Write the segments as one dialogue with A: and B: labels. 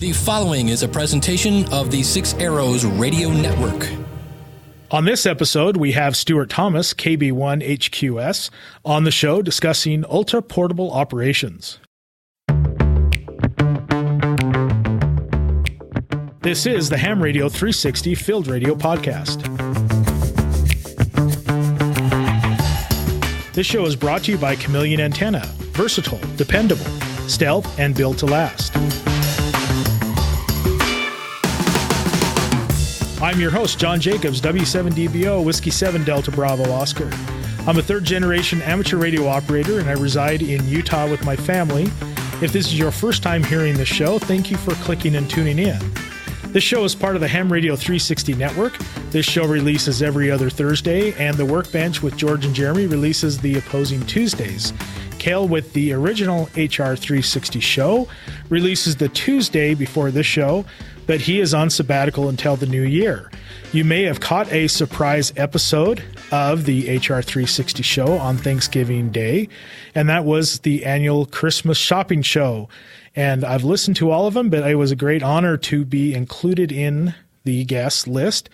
A: The following is a presentation of the Six Arrows Radio Network.
B: On this episode, we have Stuart Thomas KB1HQS on the show discussing ultra-portable operations. This is the Ham Radio 360 Field Radio Podcast. This show is brought to you by Chameleon Antenna, versatile, dependable, stealth, and built to last. I'm your host, John Jacobs, W7DBO, Whiskey 7 Delta Bravo Oscar. I'm a third-generation amateur radio operator, and I reside in Utah with my family. If this is your first time hearing the show, thank you for clicking and tuning in. This show is part of the Ham Radio 360 network. This show releases every other Thursday, and the Workbench with George and Jeremy releases the opposing Tuesdays. Kale with the original HR 360 show releases the Tuesday before this show, but he is on sabbatical until the new year. You may have caught a surprise episode of the HR 360 show on Thanksgiving Day, and that was the annual Christmas shopping show. And I've listened to all of them, but it was a great honor to be included in the guest list.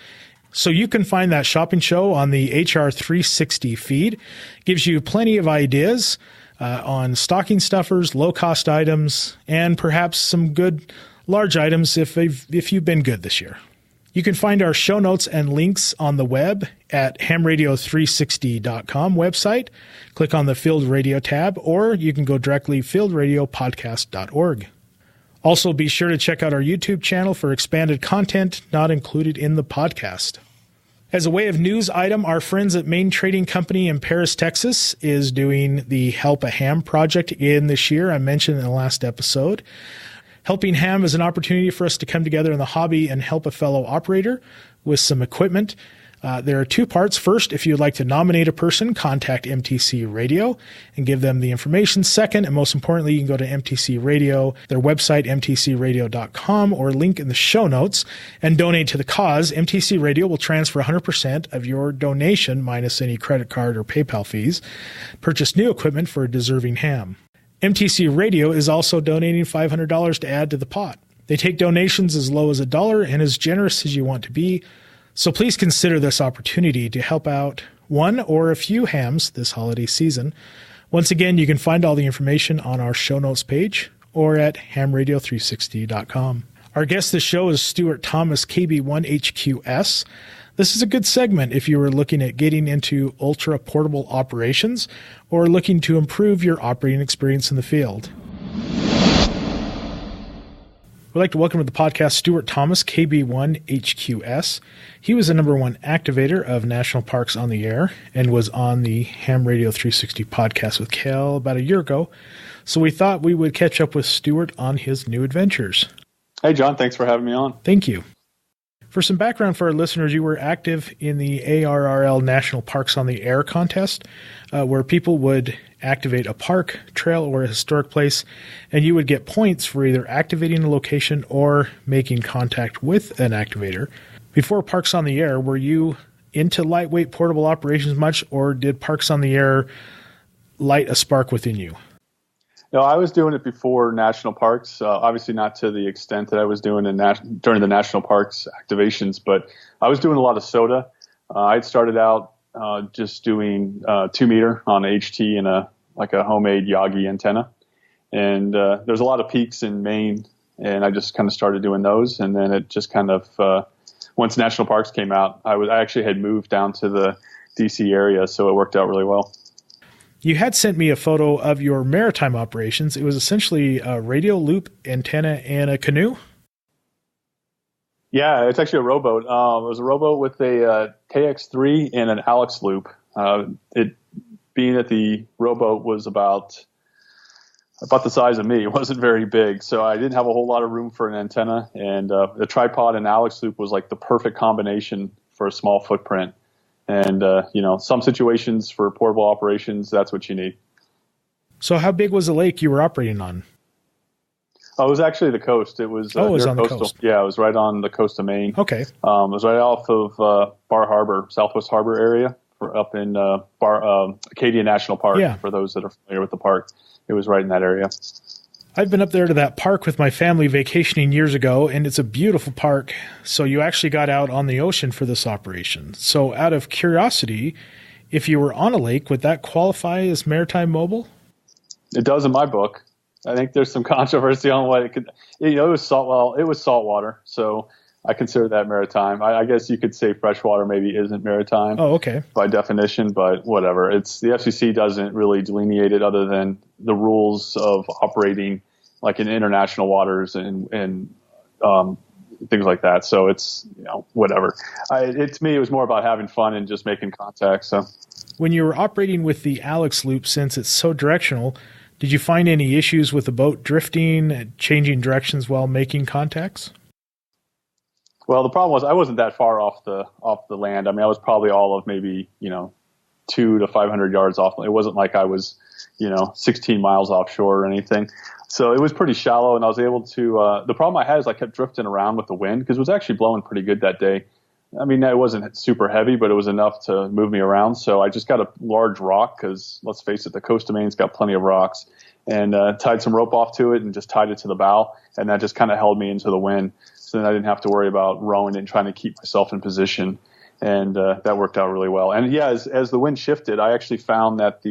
B: So you can find that shopping show on the HR 360 feed. It gives you plenty of ideas on stocking stuffers, low-cost items, and perhaps some good large items if you've been good this year. You can find our show notes and links on the web at hamradio360.com website. Click on the Field Radio tab, or you can go directly fieldradiopodcast.org. Also, be sure to check out our YouTube channel for expanded content not included in the podcast. As a way of news item, our friends at Main Trading Company in Paris, Texas is doing the Help a Ham project again this year. I mentioned in the last episode. Helping Ham is an opportunity for us to come together in the hobby and help a fellow operator with some equipment. There are two parts. First, if you'd like to nominate a person, contact MTC Radio and give them the information. Second, and most importantly, you can go to MTC Radio, their website, mtcradio.com, or link in the show notes, and donate to the cause. MTC Radio will transfer 100% of your donation, minus any credit card or PayPal fees, purchase new equipment for a deserving ham. MTC Radio is also donating $500 to add to the pot. They take donations as low as $1 and as generous as you want to be. So please consider this opportunity to help out one or a few hams this holiday season. Once again, you can find all the information on our show notes page or at hamradio360.com. Our guest this show is Stuart Thomas KB1HQS. This is a good segment if you are looking at getting into ultra-portable operations or looking to improve your operating experience in the field. We'd like to welcome to the podcast Stuart Thomas KB1HQS. He was the #1 activator of National Parks on the Air and was on the Ham Radio 360 podcast with Cal about a year ago. So we thought we would catch up with Stuart on his new adventures.
C: Hey, John. Thanks for having me on.
B: Thank you. For some background for our listeners, you were active in the ARRL National Parks on the Air contest, where people would activate a park, trail, or a historic place, and you would get points for either activating a location or making contact with an activator. Before Parks on the Air, were you into lightweight portable operations much, or did Parks on the Air light a spark within you?
C: No, I was doing it before national parks, obviously not to the extent that I was doing during the national parks activations, but I was doing a lot of soda. I'd started out just doing 2-meter on HT and a homemade Yagi antenna. And there's a lot of peaks in Maine, and I just kind of started doing those. And then it just kind of, once national parks came out, I actually had moved down to the DC area, so it worked out really well.
B: You had sent me a photo of your maritime operations. It was essentially a radio loop antenna and a canoe.
C: Yeah, it's actually a rowboat. It was a rowboat with a KX3 and an Alex loop. It being that the rowboat was about the size of me, it wasn't very big, so I didn't have a whole lot of room for an antenna. And the tripod and Alex loop was like the perfect combination for a small footprint. And, some situations for portable operations, that's what you need.
B: So how big was the lake you were operating on?
C: Oh, it was actually the coast. It was,
B: it was on
C: coastal.
B: The coast.
C: Yeah, it was right on the coast of Maine.
B: Okay.
C: It was right off of Bar Harbor, Southwest Harbor area, up in Acadia National Park,
B: yeah.
C: For those that are familiar with the park. It was right in that area.
B: I've been up there to that park with my family vacationing years ago, and it's a beautiful park. So you actually got out on the ocean for this operation. So out of curiosity, if you were on a lake, would that qualify as maritime mobile?
C: It does in my book. I think there's some controversy on what it could. It was salt. Well, it was saltwater, so I consider that maritime. I guess you could say freshwater maybe isn't maritime.
B: Oh, okay.
C: By definition, but whatever. It's the FCC doesn't really delineate it other than the rules of operating like in international waters and things like that. So it's whatever. To me, it was more about having fun and just making contacts. So
B: when you were operating with the Alex loop, since it's so directional, did you find any issues with the boat drifting, changing directions while making contacts?
C: Well, the problem was I wasn't that far off the land. I mean, I was probably all of maybe 200 to 500 yards off. It wasn't like I was 16 miles offshore or anything. So it was pretty shallow, and I was able to. The problem I had is I kept drifting around with the wind because it was actually blowing pretty good that day. I mean, it wasn't super heavy, but it was enough to move me around. So I just got a large rock because, let's face it, the coast of Maine's got plenty of rocks, and tied some rope off to it and just tied it to the bow, and that just kind of held me into the wind. So then I didn't have to worry about rowing and trying to keep myself in position, and that worked out really well. And yeah, as the wind shifted, I actually found that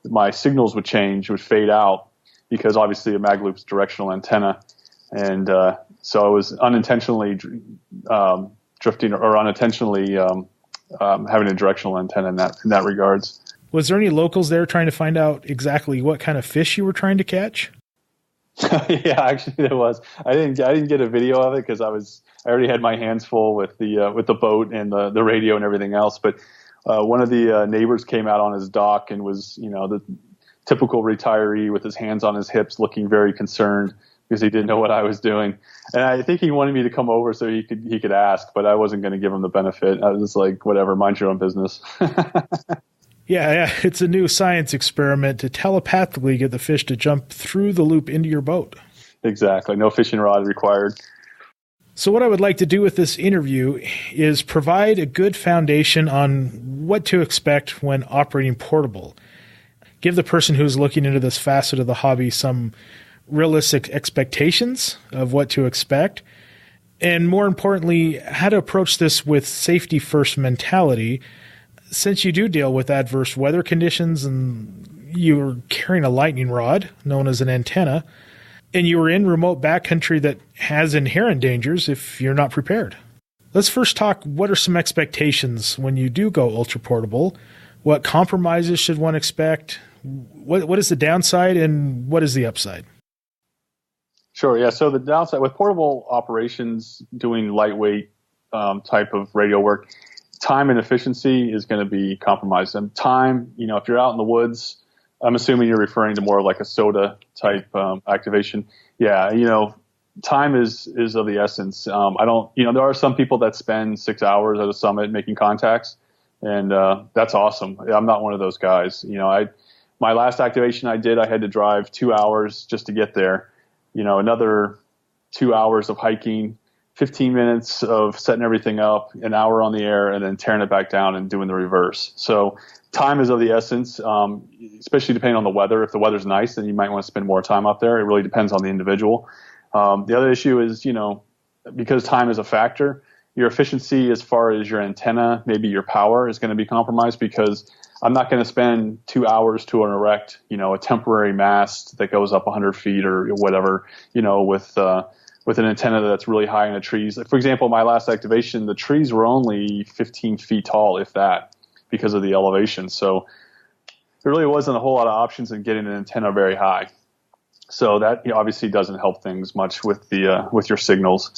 C: my signals would change, would fade out, because obviously a mag loop's directional antenna, and so I was unintentionally drifting or unintentionally having a directional antenna in that regards.
B: Was there any locals there trying to find out exactly what kind of fish you were trying to catch?
C: Yeah, actually there was. I didn't get a video of it because I already had my hands full with the boat and the radio and everything else. But one of the neighbors came out on his dock and was the typical retiree with his hands on his hips, looking very concerned because he didn't know what I was doing. And I think he wanted me to come over so he could ask, but I wasn't going to give him the benefit. I was like, whatever, mind your own business.
B: Yeah, it's a new science experiment to telepathically get the fish to jump through the loop into your boat.
C: Exactly. No fishing rod required.
B: So what I would like to do with this interview is provide a good foundation on what to expect when operating portable. Give the person who's looking into this facet of the hobby some realistic expectations of what to expect, and more importantly, how to approach this with safety-first mentality, since you do deal with adverse weather conditions and you're carrying a lightning rod, known as an antenna, and you are in remote backcountry that has inherent dangers if you're not prepared. Let's first talk, what are some expectations when you do go ultra-portable? What compromises should one expect? What is the downside and what is the upside?
C: Sure, yeah. So the downside with portable operations, doing lightweight type of radio work, time and efficiency is going to be compromised. And time, if you're out in the woods, I'm assuming you're referring to more like a soda type activation. Yeah, time is of the essence. There are some people that spend 6 hours at a summit making contacts, and that's awesome. I'm not one of those guys. My last activation I did, I had to drive 2 hours just to get there. Another 2 hours of hiking, 15 minutes of setting everything up, an hour on the air, and then tearing it back down and doing the reverse. So time is of the essence, especially depending on the weather. If the weather's nice, then you might want to spend more time up there. It really depends on the individual. The other issue is, because time is a factor, your efficiency as far as your antenna, maybe your power is going to be compromised, because I'm not going to spend 2 hours to erect, a temporary mast that goes up 100 feet or whatever, with an antenna that's really high in the trees. Like, for example, my last activation, the trees were only 15 feet tall, if that, because of the elevation. So there really wasn't a whole lot of options in getting an antenna very high. So that obviously doesn't help things much with your signals.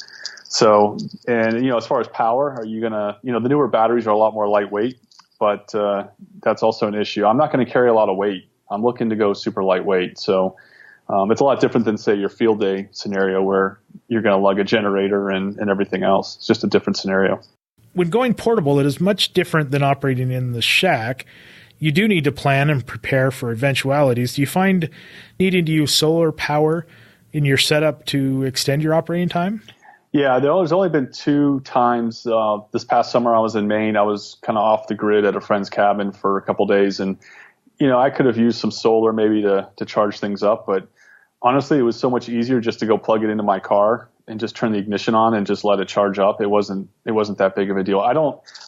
C: So, and as far as power, are you gonna, the newer batteries are a lot more lightweight, but that's also an issue. I'm not going to carry a lot of weight. I'm looking to go super lightweight. So it's a lot different than, say, your field day scenario where you're going to lug a generator and everything else. It's just a different scenario.
B: When going portable, it is much different than operating in the shack. You do need to plan and prepare for eventualities. Do you find needing to use solar power in your setup to extend your operating time?
C: Yeah, there's only been 2 times. This past summer I was in Maine. I was kind of off the grid at a friend's cabin for a couple days, and I could have used some solar maybe to charge things up, but honestly, it was so much easier just to go plug it into my car and just turn the ignition on and just let it charge up. It wasn't that big of a deal.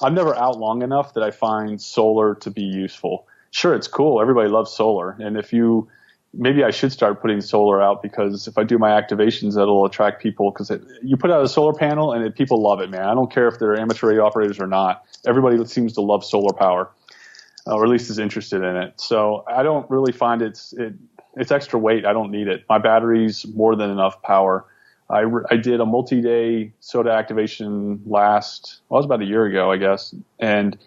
C: I'm never out long enough that I find solar to be useful. Sure, it's cool. Everybody loves solar. And maybe I should start putting solar out, because if I do my activations, that'll attract people, because you put out a solar panel and people love it, man. I don't care if they're amateur radio operators or not. Everybody seems to love solar power, or at least is interested in it. So I don't really find it's extra weight. I don't need it. My battery's more than enough power. I did a multi-day SOTA activation it was about a year ago, I guess. And,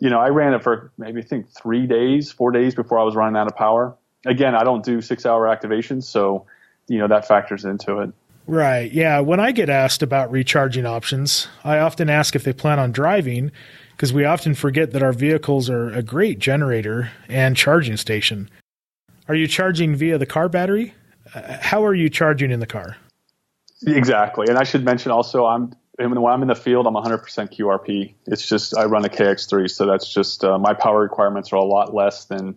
C: I ran it for maybe 4 days before I was running out of power. Again, I don't do 6-hour activations, so, that factors into it.
B: Right. Yeah. When I get asked about recharging options, I often ask if they plan on driving, because we often forget that our vehicles are a great generator and charging station. Are you charging via the car battery? How are you charging in the car?
C: Exactly. And I should mention also, when I'm in the field, I'm 100% QRP. It's just, I run a KX3, so that's just, my power requirements are a lot less than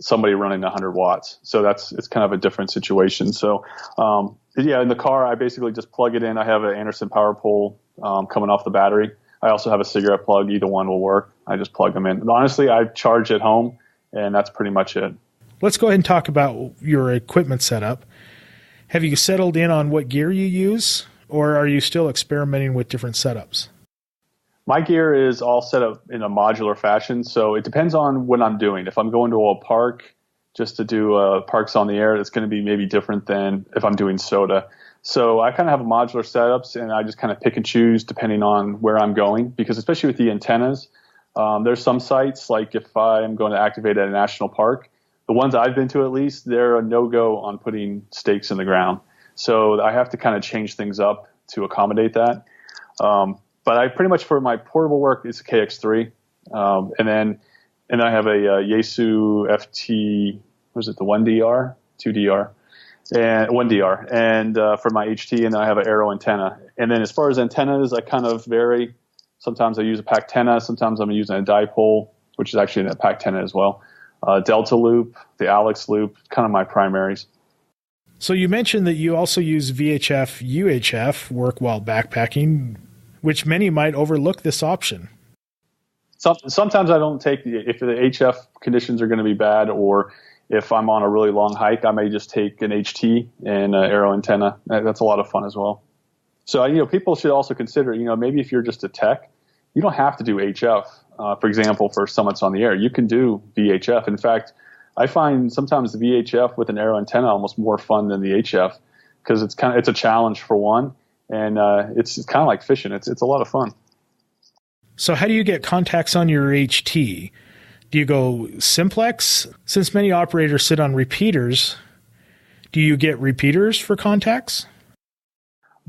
C: somebody running 100 watts. So it's kind of a different situation. So, in the car, I basically just plug it in. I have an Anderson power pole, coming off the battery. I also have a cigarette plug. Either one will work. I just plug them in. But honestly, I charge at home, and that's pretty much it.
B: Let's go ahead and talk about your equipment setup. Have you settled in on what gear you use, or are you still experimenting with different setups?
C: My gear is all set up in a modular fashion, so it depends on what I'm doing. If I'm going to a park just to do parks on the air, it's going to be maybe different than if I'm doing SOTA. So I kind of have a modular setups, and I just kind of pick and choose depending on where I'm going, because especially with the antennas, there's some sites, like if I'm going to activate at a national park, the ones I've been to at least, they're a no-go on putting stakes in the ground. So I have to kind of change things up to accommodate that. But I pretty much, for my portable work, it's a KX3. And then I have a Yaesu FT, was it the 1DR? 2DR? And 1DR. And for my HT, and then I have an Aero antenna. And then as far as antennas, I kind of vary. Sometimes I use a PAC-10, sometimes I'm using a dipole, which is actually a PAC-10 as well. Delta loop, the Alex loop, kind of my primaries.
B: So you mentioned that you also use VHF, UHF work while backpacking, which many might overlook this option.
C: Sometimes I don't take if the HF conditions are going to be bad, or if I'm on a really long hike, I may just take an HT and an Aero antenna. That's a lot of fun as well. So, people should also consider, maybe if you're just a tech, you don't have to do HF. For example, for summits on the air, you can do VHF. In fact, I find sometimes the VHF with an Aero antenna almost more fun than the HF, because it's a challenge for one, and it's kind of like fishing. It's a lot of fun.
B: So how do you get contacts on your HT? Do you go simplex? Since many operators sit on repeaters, do you get repeaters for contacts?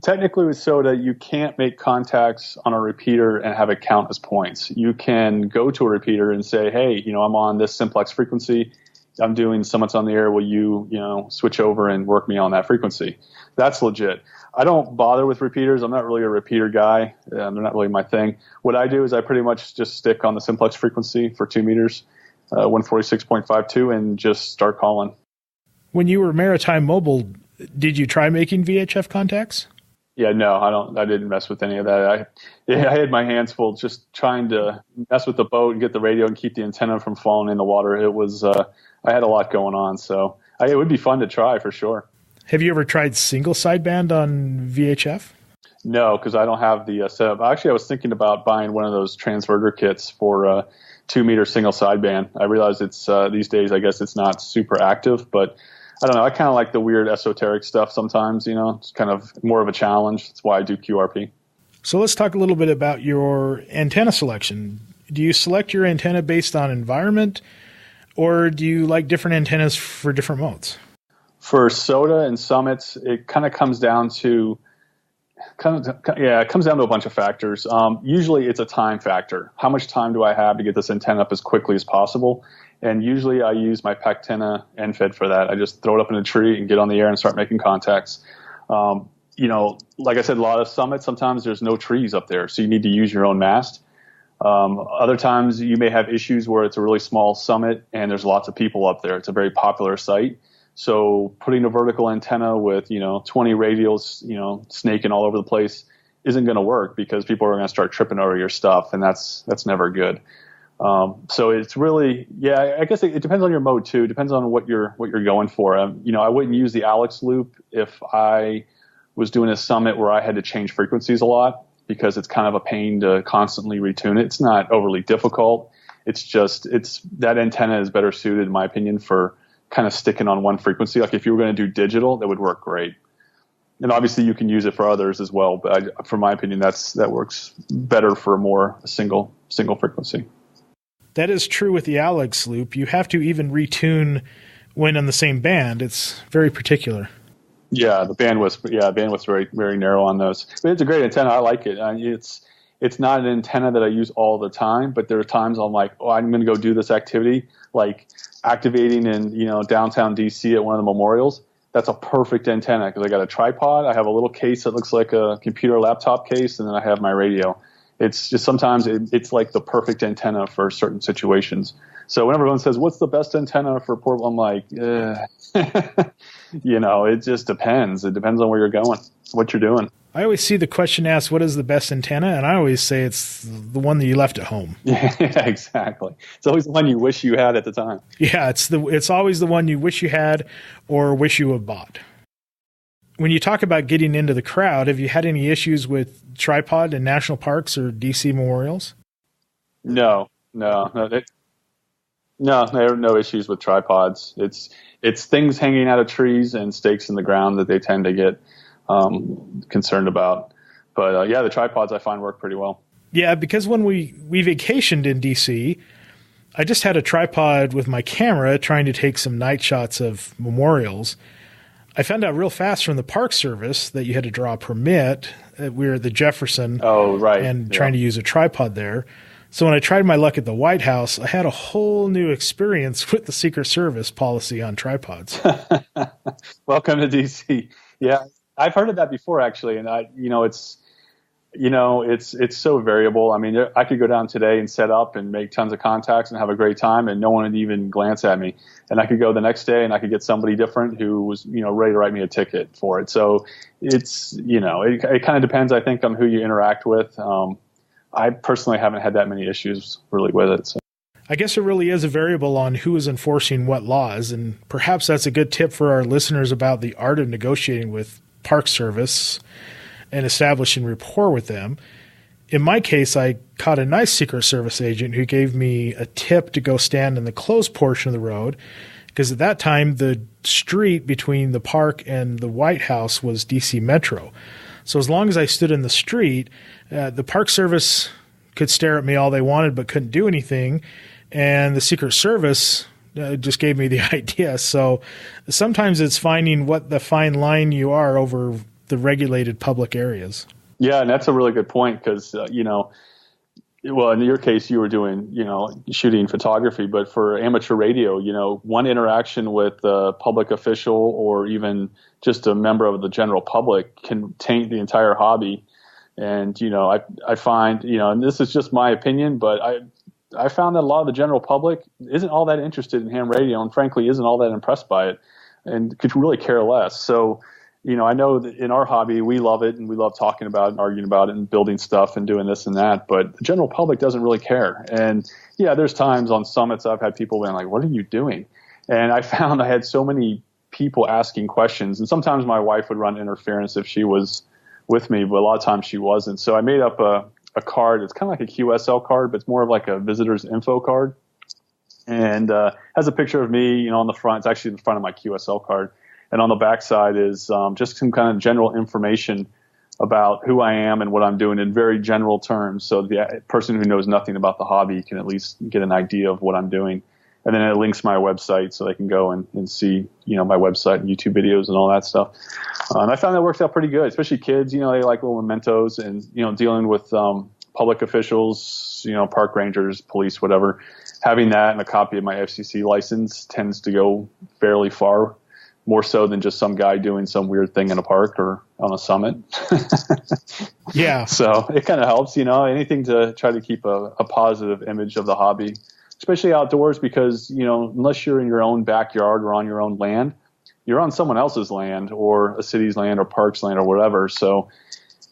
C: Technically with SOTA, you can't make contacts on a repeater and have it count as points. You can go to a repeater and say, hey, I'm on this simplex frequency. I'm doing summits on the air. Will you, switch over and work me on that frequency? That's legit. I don't bother with repeaters. I'm not really a repeater guy. They're not really my thing. What I do is I pretty much just stick on the simplex frequency for 2 meters, 146.52, and just start calling.
B: When you were Maritime Mobile, did you try making VHF contacts?
C: Yeah, no, I didn't mess with any of that. I had my hands full just trying to mess with the boat and get the radio and keep the antenna from falling in the water. It was, I had a lot going on, so it would be fun to try for sure.
B: Have you ever tried single sideband on VHF?
C: No, because I don't have the setup. Actually, I was thinking about buying one of those transverter kits for 2 meter single sideband. I realize it's these days, I guess it's not super active, but I don't know. I kind of like the weird esoteric stuff sometimes, it's kind of more of a challenge. That's why I do QRP.
B: So let's talk a little bit about your antenna selection. Do you select your antenna based on environment, or do you like different antennas for different modes? For SOTA and summits, it kind of comes down to a bunch of factors. Usually it's a time factor. How much time do I have to get this antenna up as quickly as possible? And usually I use my PAC-10 NFED for that. I just throw it up in a tree and get on the air and start making contacts. Like I said, a lot of summits, sometimes there's no trees up there, so you need to use your own mast. Other times you may have issues where it's a really small summit and there's lots of people up there. It's a very popular site.
C: So putting a vertical antenna with, 20 radials, snaking all over the place isn't going to work, because people are going to start tripping over your stuff, and that's never good. So it's really, I guess it depends on your mode too. It depends on what you're going for. I wouldn't use the Alex loop if I was doing a summit where I had to change frequencies a lot, because it's kind of a pain to constantly retune it. It's not overly difficult. It's just, that antenna is better suited, in my opinion, for kind of sticking on one frequency. Like if you were going to do digital, that would work great. And obviously you can use it for others as well. But for my opinion, that works better for a single frequency.
B: That is true with the Alex loop. You have to even retune when on the same band. It's very particular. Yeah, bandwidth's very, very narrow on those. But it's a great antenna. I like it. It's not an antenna that I use all the time, but there are times I'm like, I'm going to go do this activity, like activating in downtown DC at one of the memorials. That's a perfect antenna, because I got a tripod. I have a little case that looks like a computer laptop case, and then I have my radio. It's just sometimes it's like the perfect antenna for certain situations. So whenever everyone says, what's the best antenna for portable, I'm like, it just depends. It depends on where you're going, what you're doing. I always see the question asked, what is the best antenna? And I always say it's the one that you left at home.
C: Yeah, exactly. It's always the one you wish you had at the time.
B: Yeah, it's always the one you wish you had or wish you had bought. When you talk about getting into the crowd, have you had any issues with tripod in national parks or DC memorials?
C: No, there are no issues with tripods. It's things hanging out of trees and stakes in the ground that they tend to get concerned about. But the tripods I find work pretty well.
B: Yeah, because when we vacationed in DC, I just had a tripod with my camera trying to take some night shots of memorials. I found out real fast from the Park Service that you had to draw a permit. We were at the Jefferson.
C: Oh, right.
B: And trying to use a tripod there. So when I tried my luck at the White House, I had a whole new experience with the Secret Service policy on tripods.
C: Welcome to DC. Yeah, I've heard of that before, actually. And it's so variable. I mean, I could go down today and set up and make tons of contacts and have a great time, and no one would even glance at me. And I could go the next day and I could get somebody different who was, ready to write me a ticket for it. So it's, it kind of depends, I think, on who you interact with. I personally haven't had that many issues really with it. So.
B: I guess it really is a variable on who is enforcing what laws, and perhaps that's a good tip for our listeners about the art of negotiating with Park Service and establishing rapport with them. In my case, I caught a nice Secret Service agent who gave me a tip to go stand in the closed portion of the road, because at that time the street between the park and the White House was DC Metro. So as long as I stood in the street, the Park Service could stare at me all they wanted but couldn't do anything, and the Secret Service just gave me the idea. So sometimes it's finding what the fine line you are over the regulated public areas.
C: Yeah, and that's a really good point, because, well, in your case, you were doing, shooting photography, but for amateur radio, one interaction with a public official or even just a member of the general public can taint the entire hobby. And, I find, and this is just my opinion, but I found that a lot of the general public isn't all that interested in ham radio, and frankly isn't all that impressed by it, and could really care less. So, I know that in our hobby, we love it, and we love talking about it and arguing about it and building stuff and doing this and that, but the general public doesn't really care. And yeah, there's times on summits I've had people being like, what are you doing? And I found I had so many people asking questions, and sometimes my wife would run interference if she was with me, but a lot of times she wasn't. So I made up a card. It's kind of like a QSL card, but it's more of like a visitor's info card, and has a picture of me, on the front. It's actually the front of my QSL card. And on the back side is just some kind of general information about who I am and what I'm doing in very general terms. So the person who knows nothing about the hobby can at least get an idea of what I'm doing. And then it links my website so they can go and see, my website and YouTube videos and all that stuff. And I found that works out pretty good, especially kids. They like little mementos, and, dealing with public officials, park rangers, police, whatever. Having that and a copy of my FCC license tends to go fairly far, more so than just some guy doing some weird thing in a park or on a summit.
B: Yeah.
C: So it kind of helps, anything to try to keep a positive image of the hobby, especially outdoors, because, unless you're in your own backyard or on your own land, you're on someone else's land or a city's land or park's land or whatever. So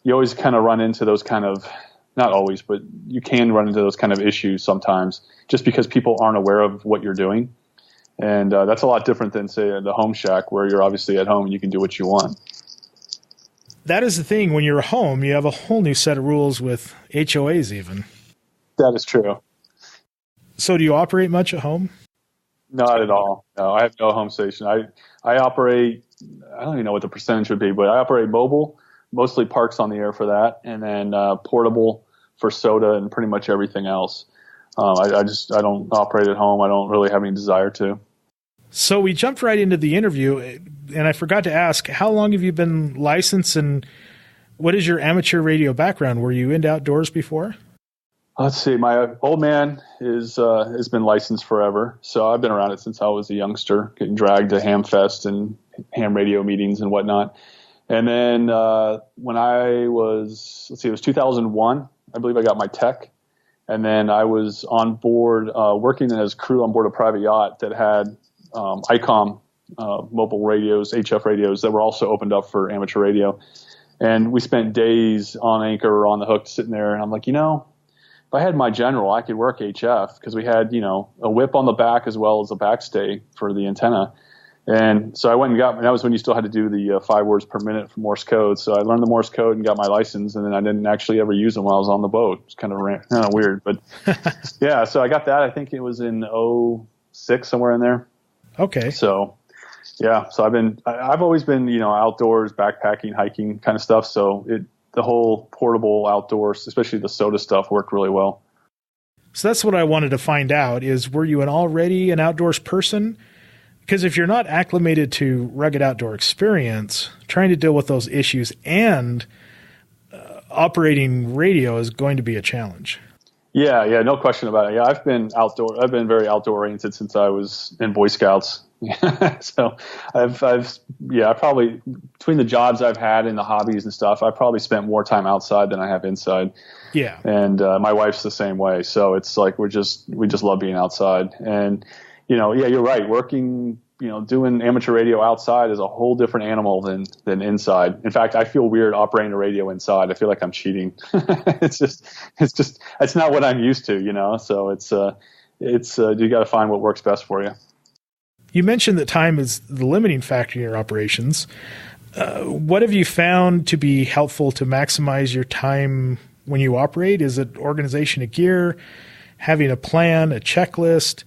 C: you always kind of run into those kind of, not always, but you can run into those kind of issues sometimes just because people aren't aware of what you're doing. And that's a lot different than, say, the home shack where you're obviously at home and you can do what you want.
B: That is the thing. When you're home, you have a whole new set of rules with HOAs even.
C: That is true.
B: So do you operate much at home?
C: Not at all. No, I have no home station. I operate, I don't even know what the percentage would be, but I operate mobile, mostly parks on the air for that, and then portable for soda and pretty much everything else. I don't operate at home. I don't really have any desire to.
B: So we jumped right into the interview, and I forgot to ask, how long have you been licensed, and what is your amateur radio background? Were you into outdoors before?
C: Let's see. My old man has been licensed forever, so I've been around it since I was a youngster, getting dragged to ham fest and ham radio meetings and whatnot. And then when I was, it was 2001, I believe I got my tech. And then I was on board, working as crew on board a private yacht that had ICOM mobile radios, HF radios that were also opened up for amateur radio. And we spent days on anchor or on the hook sitting there. And I'm like, if I had my general, I could work HF because we had, a whip on the back as well as a backstay for the antenna. And so I went and that was when you still had to do the 5 words per minute for Morse code. So I learned the Morse code and got my license, and then I didn't actually ever use them while I was on the boat. It's kind of weird, but yeah, so I got that. I think it was in 06, somewhere in there.
B: Okay.
C: So yeah, so I've always been, outdoors, backpacking, hiking kind of stuff. So the whole portable outdoors, especially the soda stuff, worked really well.
B: So that's what I wanted to find out is, were you already an outdoors person? Because if you're not acclimated to rugged outdoor experience, trying to deal with those issues and operating radio is going to be a challenge. Yeah, no question about it. Yeah, I've been very outdoor oriented since I was in Boy Scouts. So I've probably, between the jobs I've had and the hobbies and stuff, I probably spent more time outside than I have inside. Yeah.
C: And my wife's the same way. So it's like we just love being outside. And you're right. Working, doing amateur radio outside is a whole different animal than inside. In fact, I feel weird operating a radio inside. I feel like I'm cheating. It's not what I'm used to, So you got to find what works best for you. You mentioned that time is the limiting factor in your operations. What have you found to be helpful to maximize your time when you operate? Is it organization of gear, having a plan, a checklist?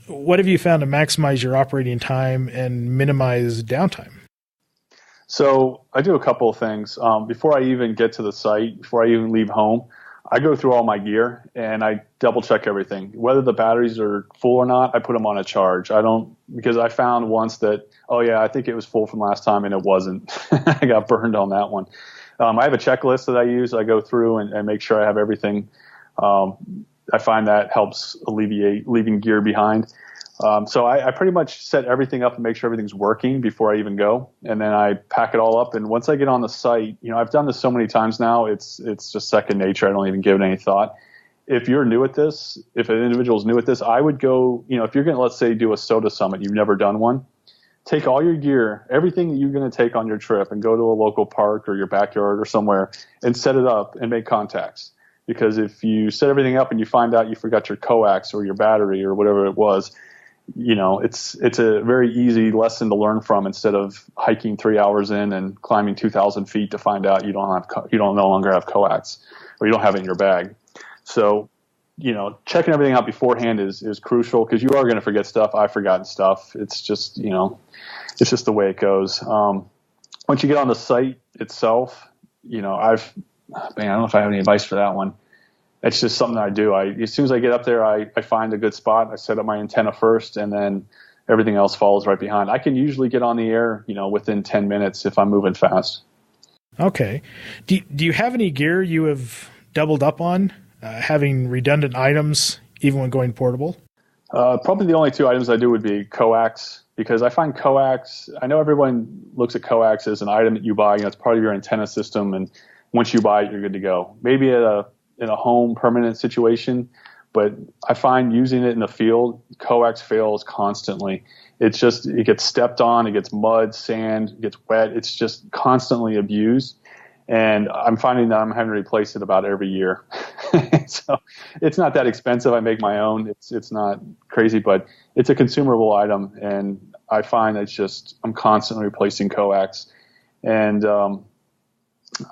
C: What have you found to maximize your operating time and minimize downtime? So I do a couple of things. Before I even get to the site, before I even leave home, I go through all my gear and I double check everything. Whether the batteries are full or not, I put them on a charge. Because I found once that, I think it was full from last time and it wasn't. I got burned on that one. I have a checklist that I use. I go through and make sure I have everything. I find that helps alleviate leaving gear behind. So I pretty much set everything up and make sure everything's working before I even go. And then I pack it all up. And once I get on the site, I've done this so many times now, it's just second nature. I don't even give it any thought. If you're new at this, if an individual is new at this, I would go, if you're going to, let's say, do a soda summit, you've never done one, take all your gear, everything that you're going to take on your trip and go to a local park or your backyard or somewhere and set it up and make contacts. Because if you set everything up and you find out you forgot your coax or your battery or whatever it was, it's a very easy lesson to learn from instead of hiking 3 hours in and climbing 2,000 feet to find out you don't no longer have coax or you don't have it in your bag. So, checking everything out beforehand is crucial because you are going to forget stuff. I've forgotten stuff. It's just, it's just the way it goes. Once you get on the site itself, I don't know if I have any advice for that one. It's just something that I do. As soon as I get up there, I find a good spot. I set up my antenna first, and then everything else follows right behind. I can usually get on the air, within 10 minutes if I'm moving fast. Okay. Do you have any gear you have doubled up on, having redundant items even when going portable? Probably the only 2 items I do would be coax, because I find coax, I know everyone looks at coax as an item that you buy, it's part of your antenna system, and once you buy it, you're good to go. Maybe in a home permanent situation, But I find using it in the field, coax fails constantly. It gets stepped on, it gets mud, sand, it gets wet. It's just constantly abused. And I'm finding that I'm having to replace it about every year. So it's not that expensive. I make my own. It's not crazy, but it's a consumable item. And I find I'm constantly replacing coax. And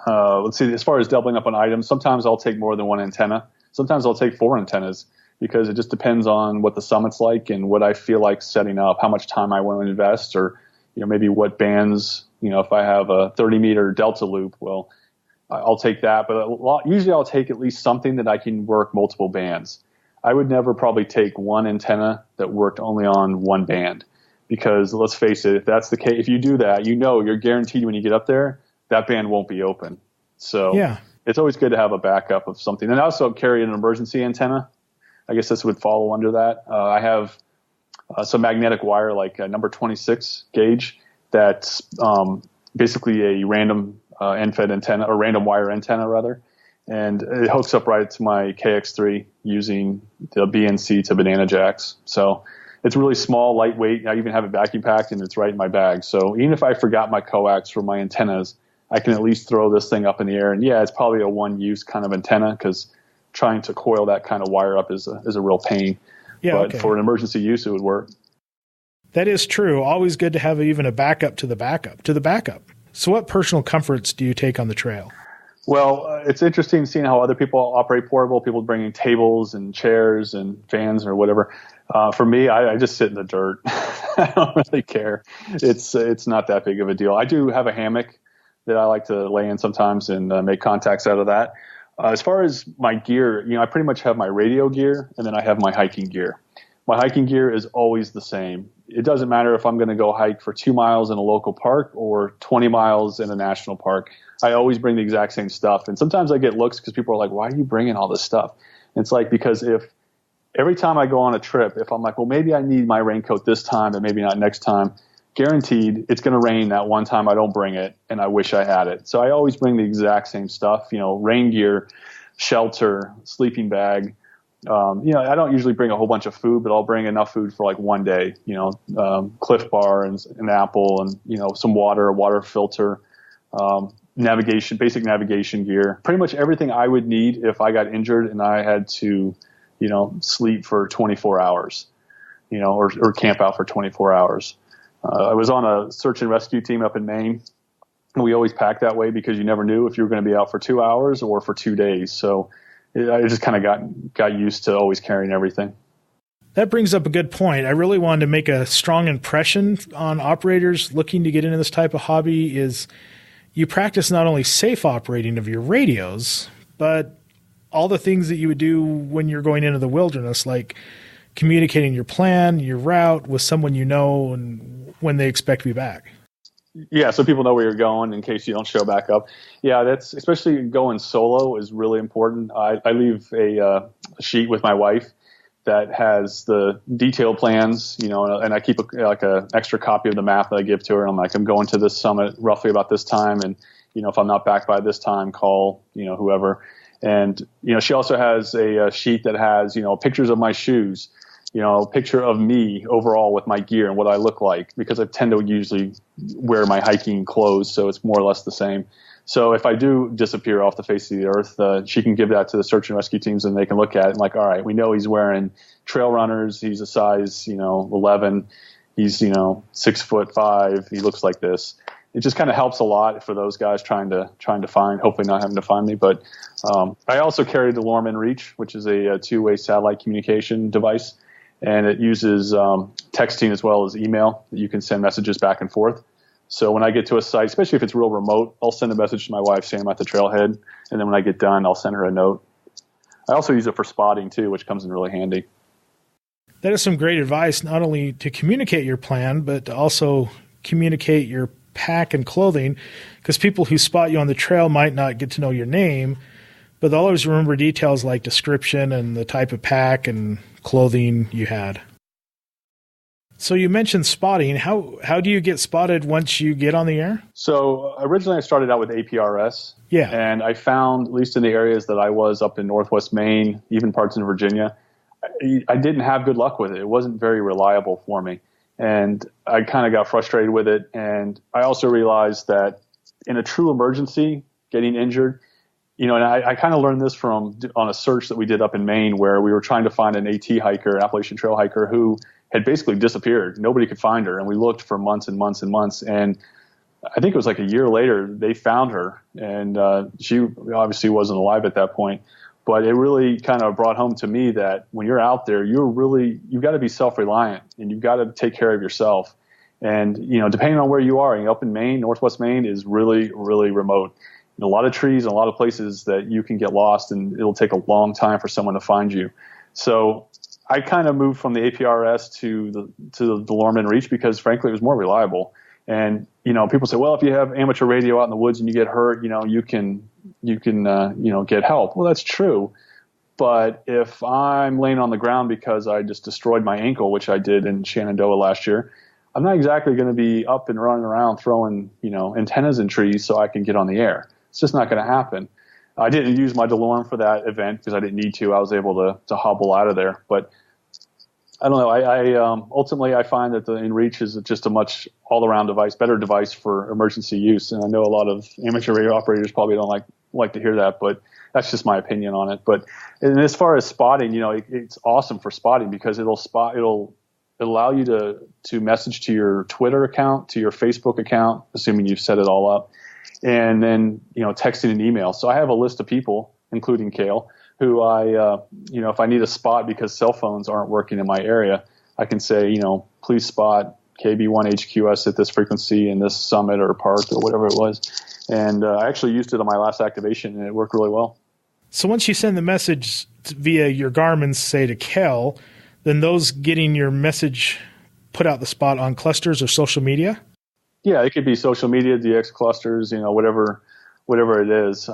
C: let's see, as far as doubling up on items, sometimes I'll take more than one antenna. Sometimes I'll take 4 antennas, because it just depends on what the summit's like and what I feel like setting up, how much time I want to invest, or maybe what bands. If I have a 30-meter delta loop, well, I'll take that. But usually I'll take at least something that I can work multiple bands. I would never probably take one antenna that worked only on one band, because let's face it, if that's the case, if you do that, you're guaranteed when you get up there, that band won't be open. So yeah. It's always good to have a backup of something. And I also carry an emergency antenna. I guess this would fall under that. I have some magnetic wire, like a number 26 gauge, that's basically a random end-fed antenna, or random wire antenna rather. And it hooks up right to my KX3 using the BNC to banana jacks. So it's really small, lightweight. I even have it vacuum packed, and it's right in my bag. So even if I forgot my coax for my antennas, I can at least throw this thing up in the air. And yeah, it's probably a one-use kind of antenna, because trying to coil that kind of wire up is a real pain. Yeah, but for an emergency use, it would work.
B: That is true. Always good to have even a backup to the backup to the backup. So what personal comforts do you take on the trail?
C: Well, it's interesting seeing how other people operate portable, people bringing tables and chairs and fans or whatever. For me, I just sit in the dirt. I don't really care. It's not that big of a deal. I do have a hammock that I like to lay in sometimes and make contacts out of that. As far as my gear, I pretty much have my radio gear, and then I have my hiking gear. My hiking gear is always the same. It doesn't matter if I'm going to go hike for 2 miles in a local park or 20 miles in a national park. I always bring the exact same stuff. And sometimes I get looks because people are like, why are you bringing all this stuff? And it's like, because if every time I go on a trip, if I'm like, well, maybe I need my raincoat this time and maybe not next time, guaranteed it's going to rain that one time I don't bring it, and I wish I had it. So I always bring the exact same stuff, rain gear, shelter, sleeping bag. I don't usually bring a whole bunch of food, but I'll bring enough food for like one day, Cliff Bar and an apple and, some water, a water filter, basic navigation gear, pretty much everything I would need if I got injured and I had to, sleep for 24 hours, or camp out for 24 hours. I was on a search and rescue team up in Maine. We always packed that way because you never knew if you were going to be out for 2 hours or for 2 days. So I just kind of got used to always carrying everything.
B: That brings up a good point. I really wanted to make a strong impression on operators looking to get into this type of hobby is you practice not only safe operating of your radios, but all the things that you would do when you're going into the wilderness, like communicating your plan, your route with someone and when they expect to be back.
C: Yeah, so people know where you're going in case you don't show back up. Yeah, that's especially going solo is really important. I leave a sheet with my wife that has the detailed plans, and I keep an extra copy of the map that I give to her. I'm like, I'm going to this summit roughly about this time, and if I'm not back by this time, call whoever. And she also has a sheet that has pictures of my shoes. A picture of me overall with my gear and what I look like, because I tend to usually wear my hiking clothes, so it's more or less the same. So if I do disappear off the face of the earth, she can give that to the search and rescue teams, and they can look at it and like, all right, we know he's wearing trail runners. He's a size, 11. He's, 6'5". He looks like this. It just kind of helps a lot for those guys trying to find, hopefully not having to find me. But I also carry the Lorman Reach, which is a two-way satellite communication device. And it uses texting as well as email that you can send messages back and forth. So when I get to a site, especially if it's real remote, I'll send a message to my wife saying I'm at the trailhead. And then when I get done, I'll send her a note. I also use it for spotting too, which comes in really handy.
B: That is some great advice, not only to communicate your plan, but to also communicate your pack and clothing, because people who spot you on the trail might not get to know your name, but they'll always remember details like description and the type of pack and clothing you had. So you mentioned spotting. How do you get spotted once you get on the air?
C: So originally I started out with APRS.
B: Yeah.
C: And I found, at least in the areas that I was up in Northwest Maine, even parts in Virginia, I didn't have good luck with it. It wasn't very reliable for me. And I kind of got frustrated with it. And I also realized that in a true emergency, getting injured, and I kind of learned this on a search that we did up in Maine, where we were trying to find an AT hiker, Appalachian Trail hiker, who had basically disappeared. Nobody could find her. And we looked for months and months and months. And I think it was like a year later, they found her. And she obviously wasn't alive at that point. But it really kind of brought home to me that when you're out there, you've got to be self-reliant and you've got to take care of yourself. And, depending on where you are, up in Maine, Northwest Maine is really, really remote. And a lot of trees and a lot of places that you can get lost, and it'll take a long time for someone to find you. So I kind of moved from the APRS to the Lorman Reach because, frankly, it was more reliable. And, people say, well, if you have amateur radio out in the woods and you get hurt, you can get help. Well, that's true. But if I'm laying on the ground because I just destroyed my ankle, which I did in Shenandoah last year, I'm not exactly going to be up and running around throwing, antennas in trees so I can get on the air. It's just not going to happen. I didn't use my DeLorme for that event because I didn't need to. I was able to hobble out of there. But I don't know. I ultimately I find that the InReach is just a much all-around device, better device for emergency use. And I know a lot of amateur radio operators probably don't like to hear that, but that's just my opinion on it. But and as far as spotting, it's awesome for spotting because it'll allow you to message to your Twitter account, to your Facebook account, assuming you've set it all up, and then texting and email. So I have a list of people, including Kale, who if I need a spot because cell phones aren't working in my area, I can say, please spot KB1HQS at this frequency in this summit or park or whatever it was. And I actually used it on my last activation, and it worked really well.
B: So once you send the message via your Garmin, say to Kel, then those getting your message put out the spot on clusters or social media?
C: Yeah, it could be social media, DX clusters, whatever it is.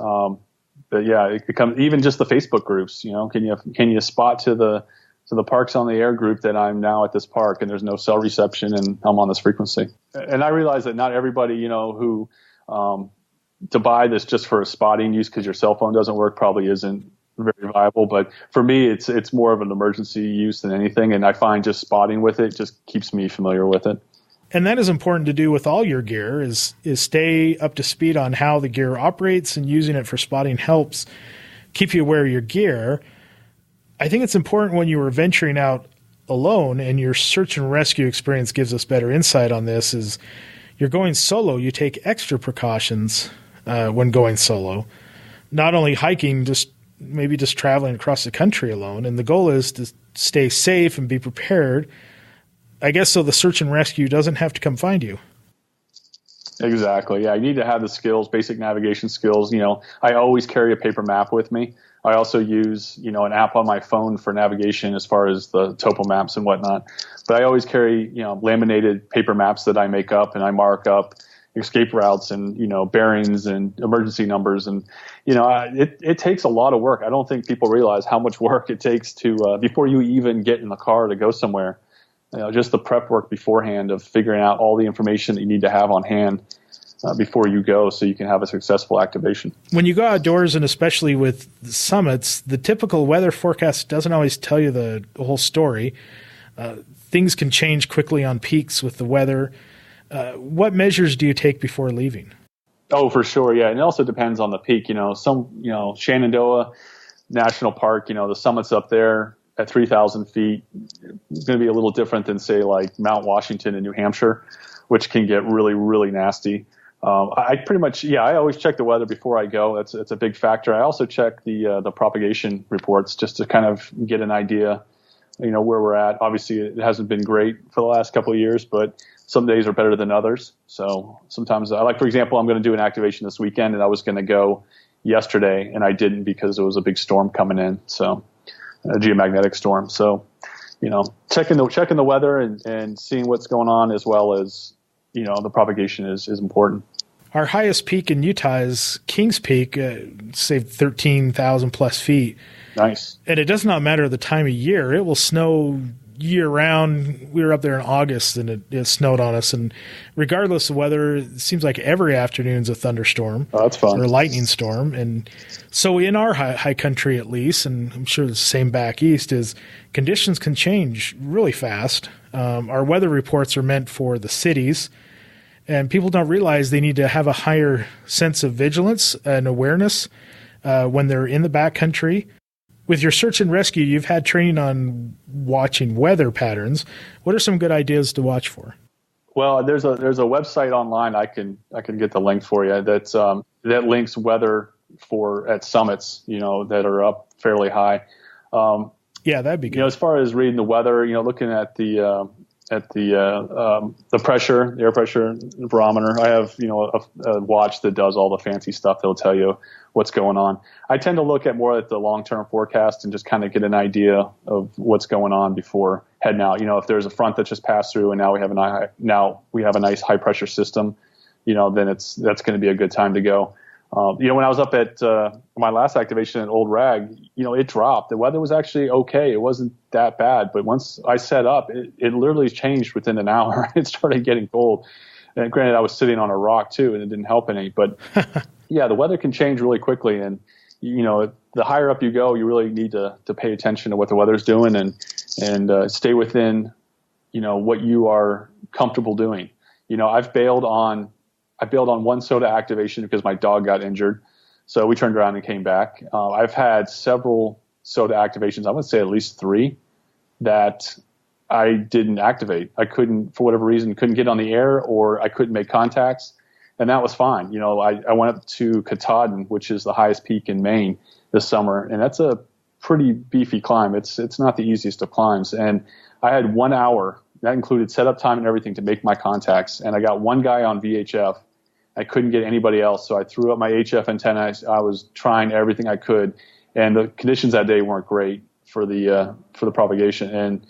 C: But yeah, it becomes even just the Facebook groups. Can you spot to the Parks on the Air group that I'm now at this park and there's no cell reception and I'm on this frequency? And I realize that not everybody who to buy this just for a spotting use because your cell phone doesn't work probably isn't very viable. But for me, it's more of an emergency use than anything, and I find just spotting with it just keeps me familiar with it.
B: And that is important to do with all your gear is stay up to speed on how the gear operates, and using it for spotting helps keep you aware of your gear. I think it's important when you are venturing out alone, and your search and rescue experience gives us better insight on this, is you're going solo. You take extra precautions when going solo, not only hiking, maybe just traveling across the country alone. And the goal is to stay safe and be prepared, I guess, so the search and rescue doesn't have to come find you.
C: Exactly. Yeah, you need to have the skills, basic navigation skills. I always carry a paper map with me. I also use, an app on my phone for navigation as far as the topo maps and whatnot. But I always carry, laminated paper maps that I make up, and I mark up escape routes and, bearings and emergency numbers. And, it takes a lot of work. I don't think people realize how much work it takes to, before you even get in the car to go somewhere. Just the prep work beforehand of figuring out all the information that you need to have on hand before you go so you can have a successful activation.
B: When you go outdoors, and especially with the summits, the typical weather forecast doesn't always tell you the whole story. Things can change quickly on peaks with the weather. What measures do you take before leaving?
C: Oh, for sure. Yeah. And it also depends on the peak. Shenandoah National Park, the summits up there at 3,000 feet is going to be a little different than, say, like Mount Washington in New Hampshire, which can get really, really nasty. I always check the weather before I go. It's a big factor. I also check the propagation reports just to kind of get an idea, where we're at. Obviously, it hasn't been great for the last couple of years, but some days are better than others. So sometimes, for example, I'm going to do an activation this weekend, and I was going to go yesterday, and I didn't because there was a big storm coming in. So a geomagnetic storm. So, checking the weather and seeing what's going on, as well as, the propagation is important.
B: Our highest peak in Utah is Kings Peak, say 13,000 plus feet.
C: Nice.
B: And it does not matter the time of year. It will snow year round. We were up there in August and it snowed on us. And regardless of weather, it seems like every afternoon's a thunderstorm.
C: Oh, that's fun.
B: Or a lightning storm. And so in our high country, at least, and I'm sure it's the same back east, is conditions can change really fast. Our weather reports are meant for the cities, and people don't realize they need to have a higher sense of vigilance and awareness when they're in the backcountry. With your search and rescue, you've had training on watching weather patterns. What are some good ideas to watch for?
C: Well, there's a website online I can get the link for you that links weather at summits, that are up fairly high.
B: Yeah, that'd be good.
C: As far as reading the weather, looking at the pressure, the air pressure barometer. I have, a watch that does all the fancy stuff that'll tell you what's going on. I tend to look at more at the long-term forecast and just kind of get an idea of what's going on before heading out. If there's a front that just passed through and now we have a nice high pressure system, then that's going to be a good time to go. When I was up at my last activation at Old Rag, it dropped. The weather was actually okay. It wasn't that bad. But once I set up, it literally changed within an hour. It started getting cold. And granted, I was sitting on a rock too, and it didn't help any. But yeah, the weather can change really quickly. And, the higher up you go, you really need to pay attention to what the weather's doing and stay within, what you are comfortable doing. I bailed on one soda activation because my dog got injured. So we turned around and came back. I've had several soda activations. I would say at least 3 that I didn't activate. I couldn't, for whatever reason, couldn't get on the air or I couldn't make contacts. And that was fine. I went up to Katahdin, which is the highest peak in Maine this summer. And that's a pretty beefy climb. It's not the easiest of climbs. And I had 1 hour. That included setup time and everything to make my contacts. And I got one guy on VHF. I couldn't get anybody else, so I threw up my HF antenna. I was trying everything I could, and the conditions that day weren't great for the propagation. And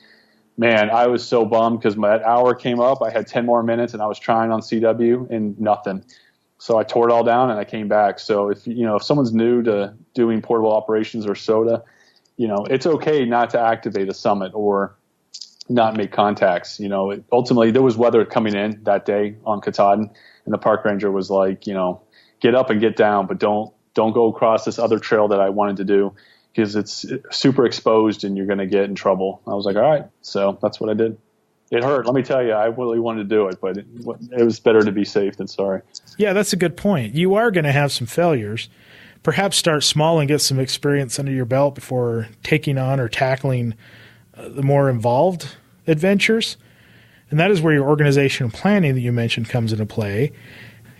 C: man, I was so bummed because that hour came up. I had 10 more minutes, and I was trying on CW and nothing. So I tore it all down and I came back. So if someone's new to doing portable operations or SOTA, it's okay not to activate a summit or not make contacts. Ultimately there was weather coming in that day on Katahdin. And the park ranger was like, get up and get down, but don't go across this other trail that I wanted to do because it's super exposed and you're going to get in trouble. I was like, all right. So that's what I did. It hurt. Let me tell you, I really wanted to do it, but it was better to be safe than sorry.
B: Yeah, that's a good point. You are going to have some failures. Perhaps start small and get some experience under your belt before taking on or tackling the more involved adventures. And that is where your organizational planning that you mentioned comes into play.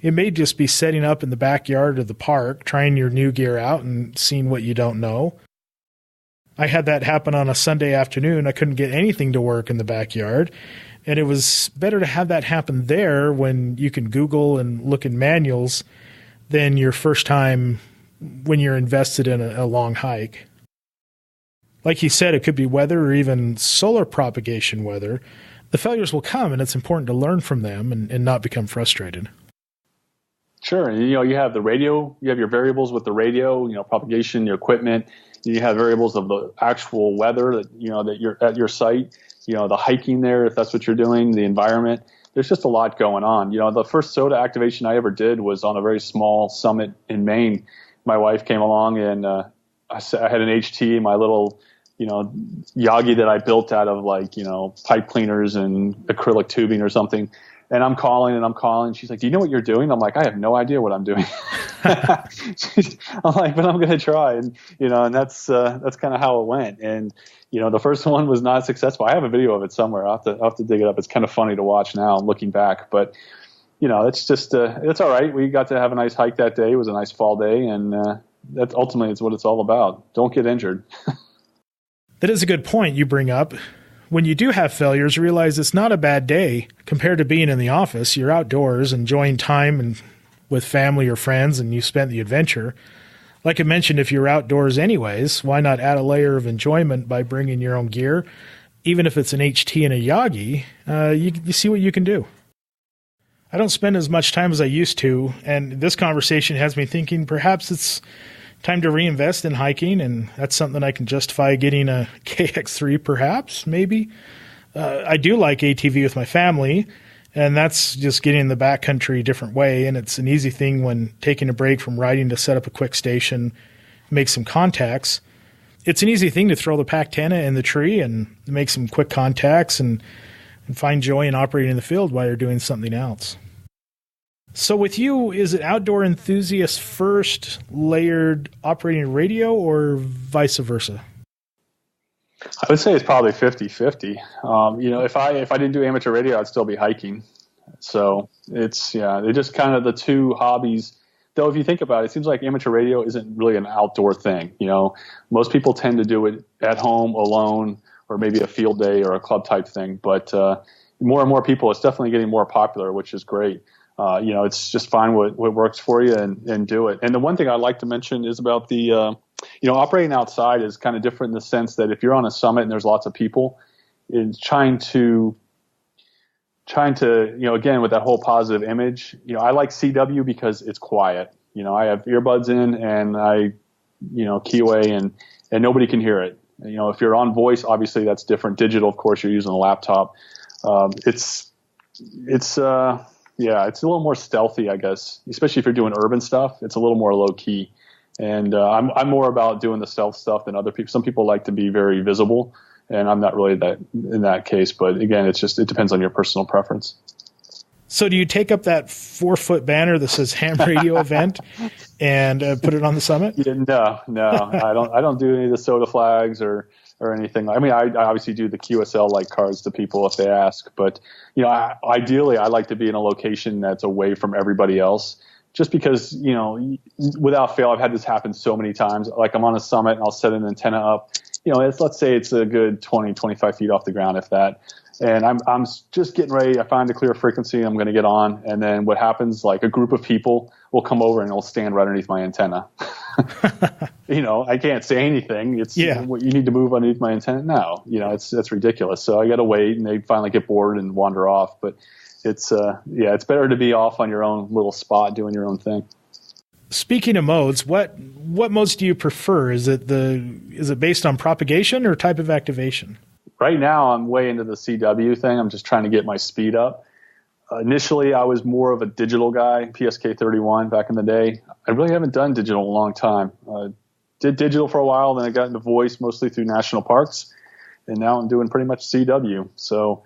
B: It may just be setting up in the backyard of the park, trying your new gear out and seeing what you don't know. I had that happen on a Sunday afternoon. I couldn't get anything to work in the backyard. And it was better to have that happen there when you can Google and look in manuals than your first time when you're invested in a long hike. Like you said, it could be weather or even solar propagation weather. The failures will come, and it's important to learn from them and not become frustrated.
C: Sure. And, you have the radio, you have your variables with the radio, propagation, your equipment. You have variables of the actual weather that you're at your site, the hiking there, if that's what you're doing, the environment. There's just a lot going on. The first SOTA activation I ever did was on a very small summit in Maine. My wife came along and I had an HT, my little Yagi that I built out of pipe cleaners and acrylic tubing or something. And I'm calling. She's like, do you know what you're doing? I'm like, I have no idea what I'm doing. I'm like, but I'm going to try. And, and that's kind of how it went. And, the first one was not successful. I have a video of it somewhere. I'll have to dig it up. It's kind of funny to watch now looking back, but it's just, it's all right. We got to have a nice hike that day. It was a nice fall day. And, that ultimately is what it's all about. Don't get injured.
B: That is a good point you bring up. When you do have failures, realize it's not a bad day compared to being in the office. You're outdoors enjoying time and with family or friends, and you spent the adventure. Like I mentioned, if you're outdoors anyways, why not add a layer of enjoyment by bringing your own gear? Even if it's an HT and a Yagi, you see what you can do. I don't spend as much time as I used to, and this conversation has me thinking perhaps it's time to reinvest in hiking, and that's something I can justify getting a KX3 perhaps, maybe. I do like ATV with my family, and that's just getting in the backcountry a different way, and it's an easy thing when taking a break from riding to set up a quick station, make some contacts. It's an easy thing to throw the pack antenna in the tree and make some quick contacts and find joy in operating in the field while you're doing something else. So with you, is it outdoor enthusiast first, layered operating radio, or vice versa?
C: I would say it's probably 50-50. If I didn't do amateur radio, I'd still be hiking. So they're just kind of the two hobbies. Though if you think about it, it seems like amateur radio isn't really an outdoor thing. Most people tend to do it at home alone, or maybe a field day or a club type thing. But more and more people, it's definitely getting more popular, which is great. It's just find what works for you and do it. And the one thing I'd like to mention is about the, operating outside is kind of different in the sense that if you're on a summit and there's lots of people, it's trying to, again, with that whole positive image, I like CW because it's quiet. I have earbuds in and I, key away and nobody can hear it. If you're on voice, obviously that's different. Digital, of course, you're using a laptop. It's a little more stealthy, I guess, especially if you're doing urban stuff. It's a little more low key. And I'm more about doing the stealth stuff than other people. Some people like to be very visible, and I'm not really in that case. But again, it depends on your personal preference.
B: So do you take up that 4-foot banner that says ham radio event and put it on the summit?
C: Yeah, no, I don't do any of the soda flags or anything. I mean, I obviously do the QSL like cards to people if they ask, but ideally I like to be in a location that's away from everybody else, just because, without fail, I've had this happen so many times. Like I'm on a summit and I'll set an antenna up, let's say it's a good 20, 25 feet off the ground, if that. And I'm just getting ready. I find a clear frequency. I'm going to get on. And then what happens, like a group of people will come over and they'll stand right underneath my antenna. I can't say anything. You need to move underneath my antenna. No, it's ridiculous. So I got to wait, and they finally get bored and wander off. But it's better to be off on your own little spot doing your own thing.
B: Speaking of modes, what modes do you prefer? Is it based on propagation or type of activation?
C: Right now, I'm way into the CW thing. I'm just trying to get my speed up. Initially, I was more of a digital guy, PSK31 back in the day. I really haven't done digital in a long time. Did digital for a while, then I got into voice mostly through national parks, and now I'm doing pretty much CW. So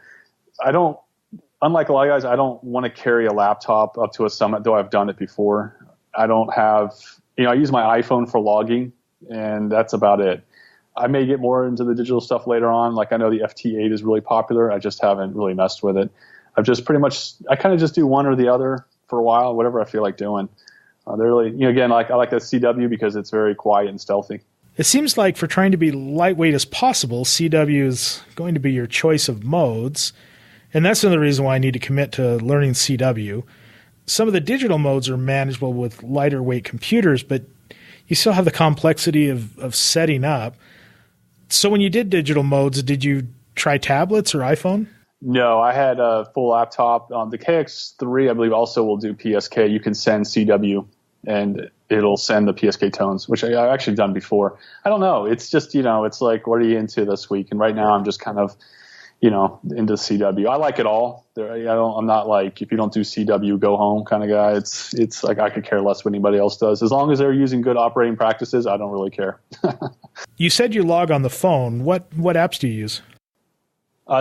C: unlike a lot of guys, I don't want to carry a laptop up to a summit, though I've done it before. I don't have, I use my iPhone for logging, and that's about it. I may get more into the digital stuff later on. Like I know the FT8 is really popular. I just haven't really messed with it. I kind of just do one or the other for a while, whatever I feel like doing. They're really, again, I like that CW because it's very quiet and stealthy.
B: It seems like for trying to be lightweight as possible, CW is going to be your choice of modes. And that's another reason why I need to commit to learning CW. Some of the digital modes are manageable with lighter weight computers, but you still have the complexity of setting up. So when you did digital modes, did you try tablets or iPhone?
C: No, I had a full laptop. The KX3, I believe, also will do PSK. You can send CW, and it'll send the PSK tones, which I've actually done before. I don't know. It's just, it's like, what are you into this week? And right now I'm just kind of, into CW. I like it all. I'm not like, if you don't do CW, go home kind of guy. It's like I could care less what anybody else does. As long as they're using good operating practices, I don't really care.
B: You said you log on the phone. What apps do you use?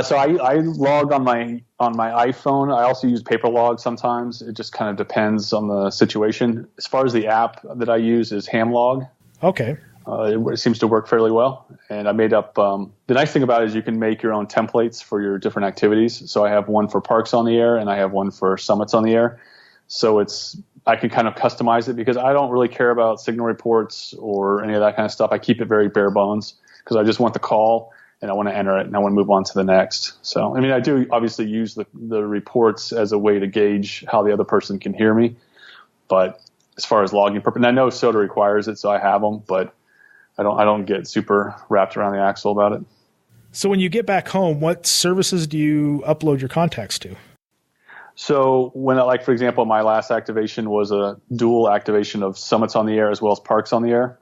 C: So I log on my iPhone. I also use paper log sometimes. It just kind of depends on the situation. As far as the app that I use is Hamlog.
B: Okay.
C: It seems to work fairly well. And I made up, the nice thing about it is you can make your own templates for your different activities. So I have one for parks on the air and I have one for summits on the air. So I can kind of customize it because I don't really care about signal reports or any of that kind of stuff. I keep it very bare bones because I just want the call and I want to enter it and I want to move on to the next. So, I do obviously use the reports as a way to gauge how the other person can hear me. But as far as logging purpose, and I know SOTA requires it, so I have them, but I don't get super wrapped around the axle about it.
B: So when you get back home, what services do you upload your contacts to?
C: So when, like, for example, my last activation was a dual activation of summits on the air as well as parks on the air,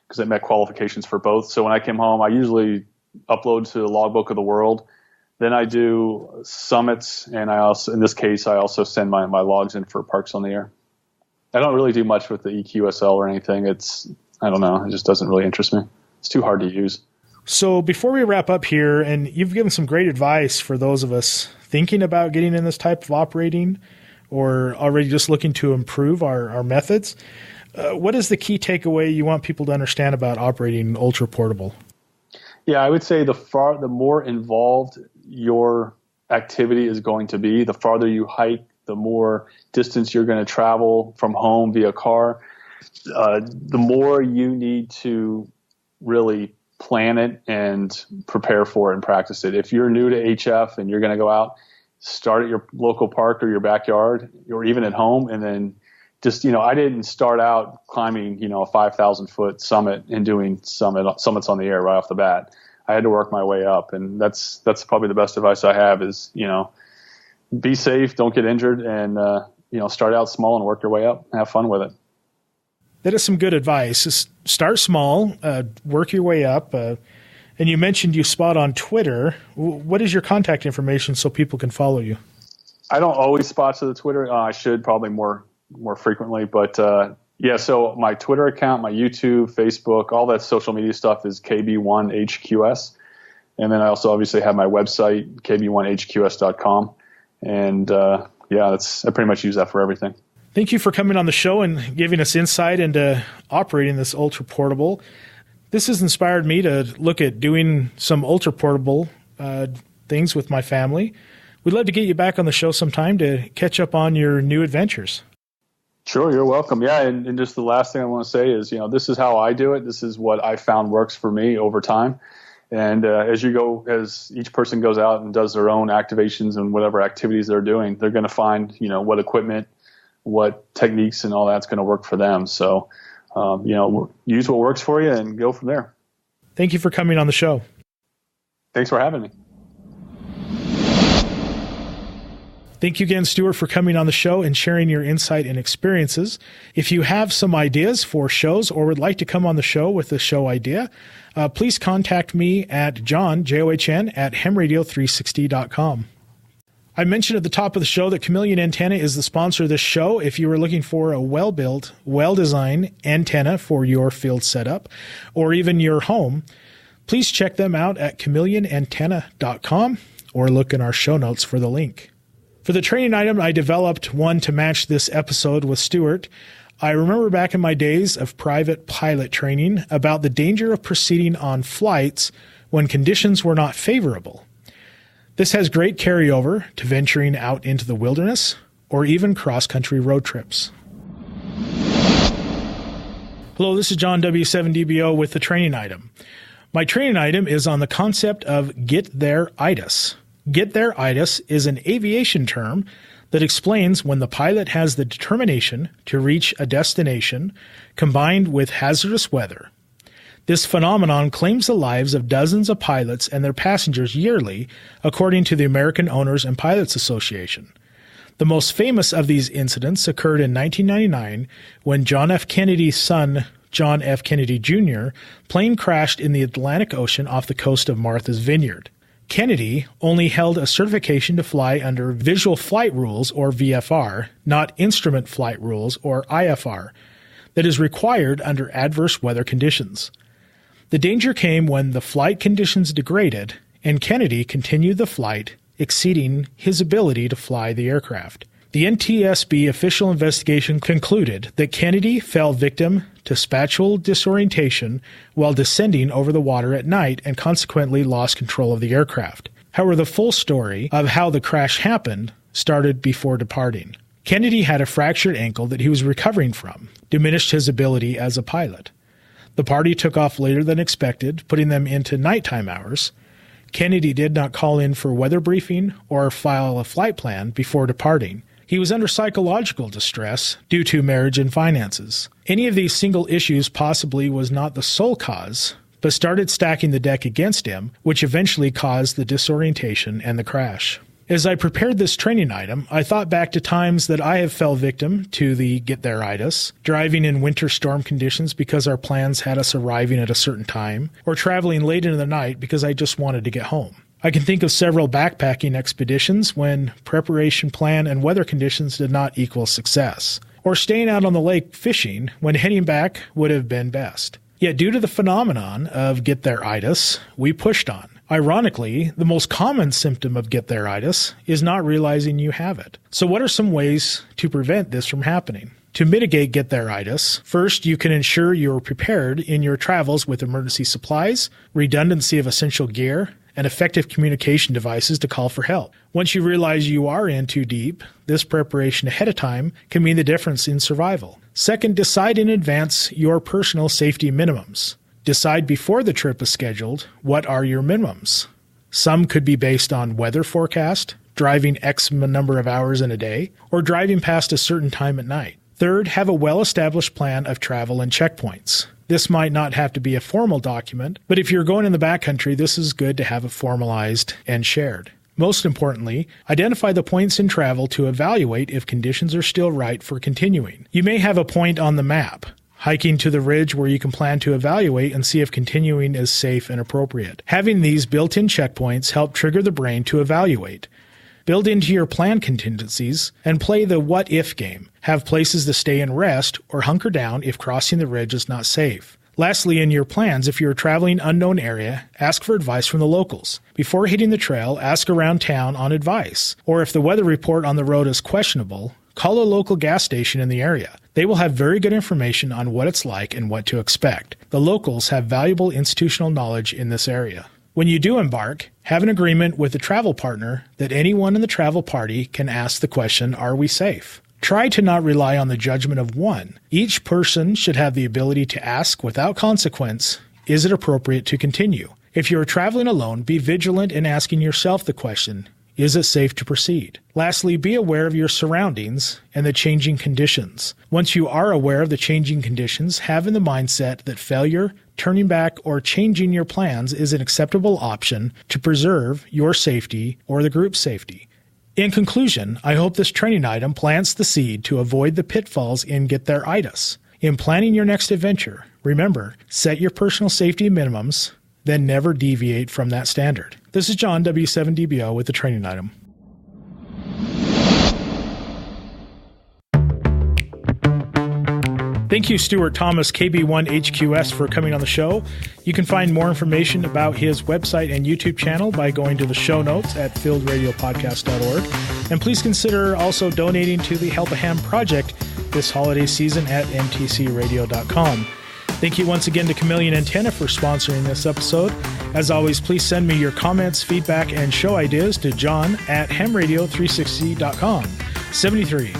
C: because it met qualifications for both. So when I came home, I usually upload to the logbook of the world. Then I do summits, and I also, in this case, I also send my logs in for parks on the air. I don't really do much with the EQSL or anything. I don't know. It just doesn't really interest me. It's too hard to use.
B: So before we wrap up here, and you've given some great advice for those of us thinking about getting in this type of operating or already just looking to improve our methods, what is the key takeaway you want people to understand about operating ultra portable?
C: Yeah, I would say the more involved your activity is going to be, the farther you hike, the more distance you're going to travel from home via car, the more you need to really plan it and prepare for it and practice it. If you're new to HF and you're going to go out, start at your local park or your backyard or even at home, and then just, I didn't start out climbing, a 5,000 foot summit and doing summits on the air right off the bat. I had to work my way up, and that's probably the best advice I have is, be safe, don't get injured, and, start out small and work your way up and have fun with it.
B: That is some good advice. Just start small, work your way up. And you mentioned you spot on Twitter. What is your contact information so people can follow you?
C: I don't always spot to the Twitter. I should probably more frequently. But so my Twitter account, my YouTube, Facebook, all that social media stuff is KB1HQS. And then I also obviously have my website, KB1HQS.com. And I pretty much use that for everything.
B: Thank you for coming on the show and giving us insight into operating this ultra portable. This has inspired me to look at doing some ultra portable things with my family. We'd love to get you back on the show sometime to catch up on your new adventures. Sure, you're welcome. Yeah, and just the last thing I want to say is, this is how I do it. This is what I found works for me over time. And as each person goes out and does their own activations and whatever activities they're doing, they're going to find, what equipment, what techniques and all that's going to work for them. So, use what works for you and go from there. Thank you for coming on the show. Thanks for having me. Thank you again, Stuart, for coming on the show and sharing your insight and experiences. If you have some ideas for shows or would like to come on the show with a show idea, please contact me at John, John, at hemradio360.com. I mentioned at the top of the show that Chameleon Antenna is the sponsor of this show. If you are looking for a well-built, well-designed antenna for your field setup or even your home, please check them out at chameleonantenna.com or look in our show notes for the link. For the training item, I developed one to match this episode with Stuart. I remember back in my days of private pilot training about the danger of proceeding on flights when conditions were not favorable. This has great carryover to venturing out into the wilderness or even cross-country road trips. Hello, this is John W7DBO with the training item. My training item is on the concept of Get-There-Itis. Get-There-Itis is an aviation term that explains when the pilot has the determination to reach a destination combined with hazardous weather. This phenomenon claims the lives of dozens of pilots and their passengers yearly, according to the American Owners and Pilots Association. The most famous of these incidents occurred in 1999 when John F. Kennedy's son, John F. Kennedy Jr., plane crashed in the Atlantic Ocean off the coast of Martha's Vineyard. Kennedy only held a certification to fly under Visual Flight Rules, or VFR, not Instrument Flight Rules, or IFR, that is required under adverse weather conditions. The danger came when the flight conditions degraded and Kennedy continued the flight, exceeding his ability to fly the aircraft. The NTSB official investigation concluded that Kennedy fell victim to spatial disorientation while descending over the water at night and consequently lost control of the aircraft. However, the full story of how the crash happened started before departing. Kennedy had a fractured ankle that he was recovering from, diminished his ability as a pilot. The party took off later than expected, putting them into nighttime hours. Kennedy did not call in for weather briefing or file a flight plan before departing. He was under psychological distress due to marriage and finances. Any of these single issues possibly was not the sole cause, but started stacking the deck against him, which eventually caused the disorientation and the crash. As I prepared this training item, I thought back to times that I have fell victim to the Get-There-Itis, driving in winter storm conditions because our plans had us arriving at a certain time, or traveling late into the night because I just wanted to get home. I can think of several backpacking expeditions when preparation plan and weather conditions did not equal success, or staying out on the lake fishing when heading back would have been best. Yet due to the phenomenon of Get-There-Itis, we pushed on. Ironically, the most common symptom of Get-There-Itis is not realizing you have it. So what are some ways to prevent this from happening? To mitigate Get-There-Itis, first you can ensure you're prepared in your travels with emergency supplies, redundancy of essential gear, and effective communication devices to call for help. Once you realize you are in too deep, this preparation ahead of time can mean the difference in survival. Second, decide in advance your personal safety minimums. Decide before the trip is scheduled what are your minimums. Some could be based on weather forecast, driving X number of hours in a day, or driving past a certain time at night. Third, have a well-established plan of travel and checkpoints. This might not have to be a formal document, but if you're going in the backcountry, this is good to have it formalized and shared. Most importantly, identify the points in travel to evaluate if conditions are still right for continuing. You may have a point on the map, hiking to the ridge where you can plan to evaluate and see if continuing is safe and appropriate. Having these built-in checkpoints help trigger the brain to evaluate. Build into your plan contingencies and play the what-if game. Have places to stay and rest or hunker down if crossing the ridge is not safe. Lastly, in your plans, if you're traveling unknown area, ask for advice from the locals. Before hitting the trail, ask around town on advice. Or if the weather report on the road is questionable, call a local gas station in the area. They will have very good information on what it's like and what to expect. The locals have valuable institutional knowledge in this area. When you do embark, have an agreement with the travel partner that anyone in the travel party can ask the question, are we safe? Try to not rely on the judgment of one. Each person should have the ability to ask without consequence, is it appropriate to continue? If you are traveling alone, be vigilant in asking yourself the question, is it safe to proceed? Lastly, be aware of your surroundings and the changing conditions. Once you are aware of the changing conditions, have in the mindset that failure, turning back, or changing your plans is an acceptable option to preserve your safety or the group's safety. In conclusion, I hope this training item plants the seed to avoid the pitfalls in Get-There-Itis. In planning your next adventure, remember, set your personal safety minimums, then never deviate from that standard. This is John, W7DBO, with the training item. Thank you, Stuart Thomas KB1HQS, for coming on the show. You can find more information about his website and YouTube channel by going to the show notes at fieldradiopodcast.org. And please consider also donating to the Help a Ham project this holiday season at mtcradio.com. Thank you once again to Chameleon Antenna for sponsoring this episode. As always, please send me your comments, feedback, and show ideas to john@hamradio360.com. 73.